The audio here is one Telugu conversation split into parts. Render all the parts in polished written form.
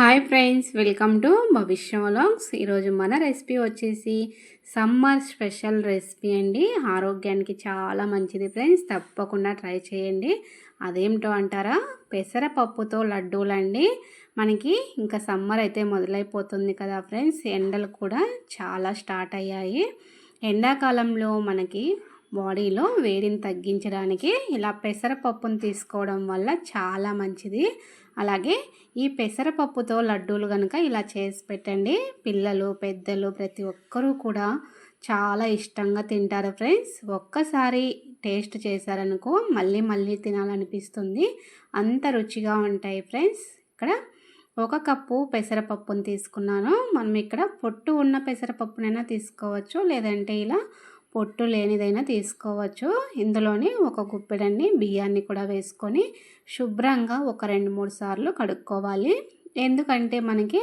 హాయ్ ఫ్రెండ్స్, వెల్కమ్ టు భవిష్య వ్లాగ్స్. ఈరోజు మన రెసిపీ వచ్చేసి సమ్మర్ స్పెషల్ రెసిపీ అండి. ఆరోగ్యానికి చాలా మంచిది ఫ్రెండ్స్, తప్పకుండా ట్రై చేయండి. అదేమిటో అంటారా, పెసరపప్పుతో లడ్డూలండి. మనకి ఇంకా సమ్మర్ అయితే మొదలైపోతుంది కదా ఫ్రెండ్స్, ఎండలు కూడా చాలా స్టార్ట్ అయ్యాయి. ఎండాకాలంలో మనకి బాడీలో వేడిని తగ్గించడానికి ఇలా పెసరపప్పును తీసుకోవడం వల్ల చాలా మంచిది. అలాగే ఈ పెసరపప్పుతో లడ్డూలు కనుక ఇలా చేసి పెట్టండి, పిల్లలు పెద్దలు ప్రతి ఒక్కరూ కూడా చాలా ఇష్టంగా తింటారు ఫ్రెండ్స్. ఒక్కసారి టేస్ట్ చేశారనుకో మళ్ళీ మళ్ళీ తినాలనిపిస్తుంది, అంత రుచిగా ఉంటాయి ఫ్రెండ్స్. ఇక్కడ 1 కప్పు పెసరపప్పును తీసుకున్నాను. మనం ఇక్కడ పొట్టు ఉన్న పెసరపప్పునైనా తీసుకోవచ్చు, లేదంటే ఇలా పొట్టు లేనిదైనా తీసుకోవచ్చు. ఇందులోని 1 గుప్పెడండి బియ్యాన్ని కూడా వేసుకొని శుభ్రంగా ఒక 2-3 సార్లు కడుక్కోవాలి. ఎందుకంటే మనకి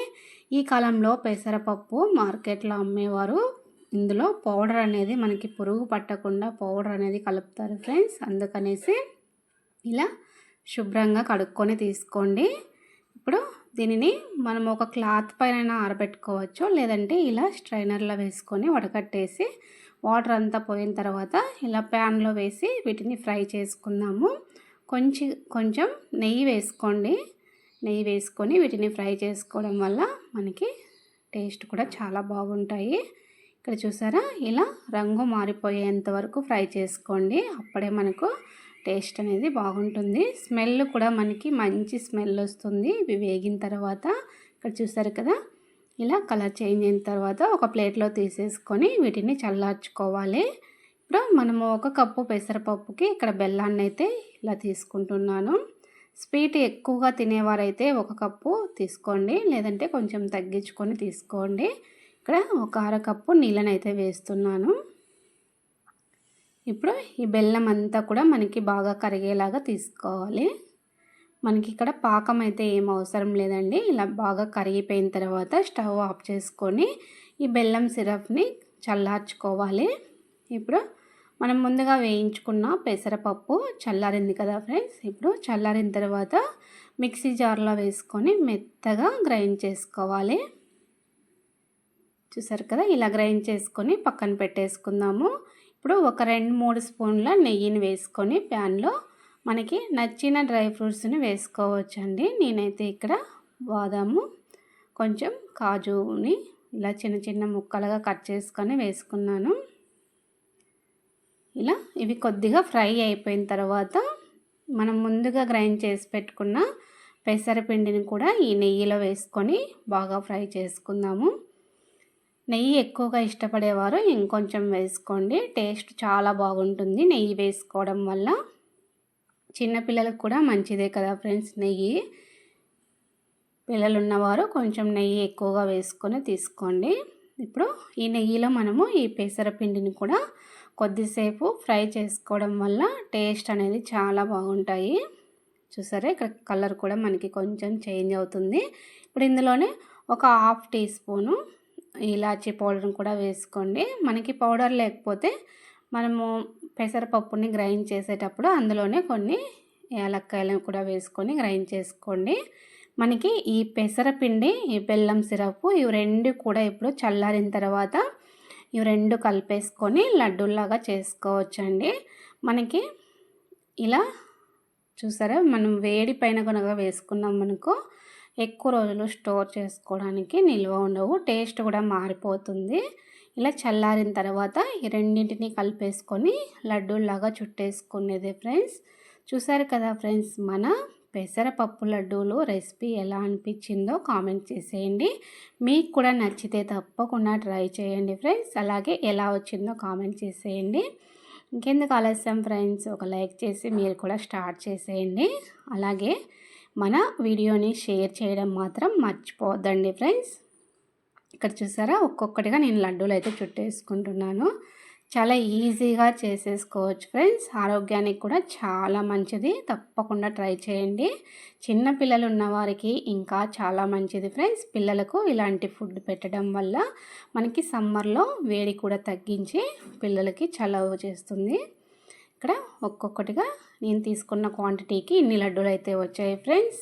ఈ కాలంలో పెసరపప్పు మార్కెట్లో అమ్మేవారు ఇందులో పౌడర్ అనేది మనకి పురుగు పట్టకుండా పౌడర్ అనేది కలుపుతారు ఫ్రెండ్స్. అందుకనేసి ఇలా శుభ్రంగా కడుక్కొని తీసుకోండి. ఇప్పుడు దీనిని మనం ఒక క్లాత్ పైన ఆరబెట్టుకోవచ్చు, లేదంటే ఇలా స్ట్రైనర్లో వేసుకొని వడకట్టేసి వాటర్ అంతా పోయిన తర్వాత ఇలా ప్యాన్లో వేసి వీటిని ఫ్రై చేసుకుందాము. కొంచెం నెయ్యి వేసుకోండి. నెయ్యి వేసుకొని వీటిని ఫ్రై చేసుకోవడం వల్ల మనకి టేస్ట్ కూడా చాలా బాగుంటాయి. ఇక్కడ చూసారా, ఇలా రంగు మారిపోయేంత వరకు ఫ్రై చేసుకోండి, అప్పుడే మనకు టేస్ట్ అనేది బాగుంటుంది. స్మెల్ కూడా మనకి మంచి స్మెల్ వస్తుంది ఇవి వేగిన తర్వాత. ఇక్కడ చూసారు కదా, ఇలా కలర్ చేంజ్ అయిన తర్వాత ఒక ప్లేట్లో తీసేసుకొని వీటిని చల్లార్చుకోవాలి. ఇప్పుడు మనము 1 కప్పు పెసరపప్పుకి ఇక్కడ బెల్లాన్ని అయితే ఇలా తీసుకుంటున్నాను. స్వీట్ ఎక్కువగా తినేవారైతే 1 కప్పు తీసుకోండి, లేదంటే కొంచెం తగ్గించుకొని తీసుకోండి. ఇక్కడ 1/2 కప్పు నీళ్ళని అయితే వేస్తున్నాను. ఇప్పుడు ఈ బెల్లం అంతా కూడా మనకి బాగా కరిగేలాగా తీసుకోవాలి. మనకి ఇక్కడ పాకం అయితే ఏం అవసరం లేదండి. ఇలా బాగా కరిగిపోయిన తర్వాత స్టవ్ ఆఫ్ చేసుకొని ఈ బెల్లం సిరప్ని చల్లార్చుకోవాలి. ఇప్పుడు మనం ముందుగా వేయించుకున్న పెసరపప్పు చల్లారింది కదా ఫ్రెండ్స్. ఇప్పుడు చల్లారిన తర్వాత మిక్సీ జార్లో వేసుకొని మెత్తగా గ్రైండ్ చేసుకోవాలి. చూసారు కదా, ఇలా గ్రైండ్ చేసుకొని పక్కన పెట్టేసుకుందాము. ఇప్పుడు ఒక 2-3 స్పూన్ల నెయ్యిని వేసుకొని ప్యాన్లో మనకి నచ్చిన డ్రై ఫ్రూట్స్ని వేసుకోవచ్చండి. నేనైతే ఇక్కడ బాదాము, కొంచెం కాజుని ఇలా చిన్న చిన్న ముక్కలుగా కట్ చేసుకొని వేసుకున్నాను. ఇలా ఇవి కొద్దిగా ఫ్రై అయిపోయిన తర్వాత మనం ముందుగా గ్రైండ్ చేసి పెట్టుకున్న పెసరపిండిని కూడా ఈ నెయ్యిలో వేసుకొని బాగా ఫ్రై చేసుకుందాము. నెయ్యి ఎక్కువగా ఇష్టపడేవారు ఇంకొంచెం వేసుకోండి, టేస్ట్ చాలా బాగుంటుంది నెయ్యి వేసుకోవడం వల్ల. చిన్నపిల్లలకు కూడా మంచిదే కదా ఫ్రెండ్స్ నెయ్యి. పిల్లలు ఉన్నవారు కొంచెం నెయ్యి ఎక్కువగా వేసుకొని తీసుకోండి. ఇప్పుడు ఈ నెయ్యిలో మనము ఈ పెసరపిండిని కూడా కొద్దిసేపు ఫ్రై చేసుకోవడం వల్ల టేస్ట్ అనేది చాలా బాగుంటాయి. చూసారా, ఇక్కడ కలర్ కూడా మనకి కొంచెం చేంజ్ అవుతుంది. ఇప్పుడు ఇందులోనే ఒక 1/2 టీ స్పూను ఇలాచీ పౌడర్ని కూడా వేసుకోండి. మనకి పౌడర్ లేకపోతే మనము పెసరపప్పుని గ్రైండ్ చేసేటప్పుడు అందులోనే కొన్ని యాలక్కాయలను కూడా వేసుకొని గ్రైండ్ చేసుకోండి. మనకి ఈ పెసరపిండి, ఈ బెల్లం సిరప్ ఇవి 2 కూడా ఇప్పుడు చల్లారిన తర్వాత ఇవి 2 కలిపేసుకొని లడ్డూలాగా చేసుకోవచ్చండి. మనకి ఇలా చూసారా, మనం వేడి పైన కనుక వేసుకున్నాం మనకు ఎక్కువ రోజులు స్టోర్ చేసుకోవడానికి నిల్వ ఉండవు, టేస్ట్ కూడా మారిపోతుంది. ఇలా చల్లారిన తర్వాత ఈ రెండింటిని కలిపేసుకొని లడ్డూలాగా చుట్టేసుకునేదే ఫ్రెండ్స్. చూసారు కదా ఫ్రెండ్స్, మన పెసరపప్పు లడ్డూలు రెసిపీ ఎలా అనిపించిందో కామెంట్ చేసేయండి. మీకు కూడా నచ్చితే తప్పకుండా ట్రై చేయండి ఫ్రెండ్స్. అలాగే ఎలా వచ్చిందో కామెంట్ చేసేయండి. ఇంకెందుకు ఆలస్యం ఫ్రెండ్స్, ఒక లైక్ చేసి మీరు కూడా స్టార్ట్ చేసేయండి. అలాగే మన వీడియోని షేర్ చేయడం మాత్రం మర్చిపోవద్దండి ఫ్రెండ్స్. ఇక్కడ చూసారా, ఒక్కొక్కటిగా నేను లడ్డూలు అయితే చుట్టేసుకుంటున్నాను. చాలా ఈజీగా చేసేసుకోవచ్చు ఫ్రెండ్స్, ఆరోగ్యానికి కూడా చాలా మంచిది, తప్పకుండా ట్రై చేయండి. చిన్న పిల్లలు ఉన్నవారికి ఇంకా చాలా మంచిది ఫ్రెండ్స్. పిల్లలకు ఇలాంటి ఫుడ్ పెట్టడం వల్ల మనకి సమ్మర్లో వేడి కూడా తగ్గించి పిల్లలకి చలవ చేస్తుంది. ఇక్కడ ఒక్కొక్కటిగా నేను తీసుకున్న క్వాంటిటీకి ఇన్ని లడ్డూలు అయితే వచ్చాయి ఫ్రెండ్స్.